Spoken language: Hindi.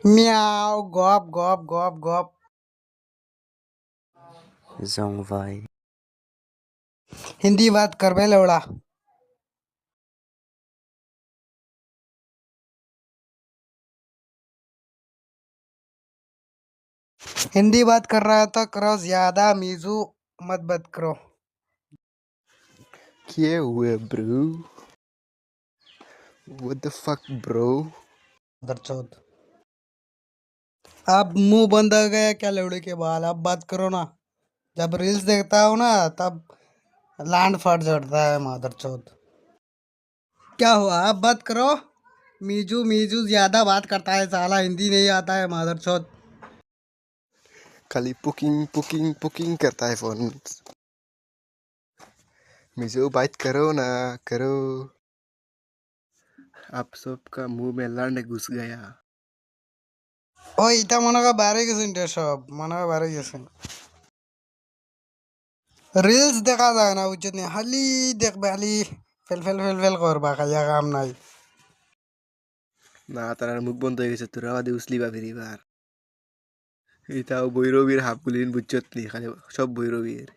म्याओ गप गप गप गप। जोंग भाई हिंदी बात कर बे लौड़ा। हिंदी बात कर रहा है तो करो, ज्यादा मीजू मत बात करो। क्या हुआ bro? What the fuck bro? दरचोद। अब मुंह बंद हो गया क्या लौड़े के बाल? अब बात करो ना। जब रील्स देखता हूँ ना तब लैंड फट चढ़ता है मादरचोद। क्या हुआ? अब बात करो। मीजू मीजू ज्यादा बात करता है साला, हिंदी नहीं आता है मादरचोद। खाली पुकिंग पुकिंग पुकिंग करता है फोन। मिजो बात करो ना, करो। आप सबका मुंह में लांड घुस गया। ओ इता मनो का बारे किसिन सब मनो का बारे किसिन रील्स देखा जाए ना उचित नहीं, हाली देख बे हाली फेल फेल फेल फेल कर बा खाया काम नहीं। না তার মুখ বন্ধ হয়ে গেছে, তোরা আদে উসলি বা ফিরিবার। এটাও বৈরবীর হাফ গুলিন বুঝছত নি, খালি সব বৈরবীর।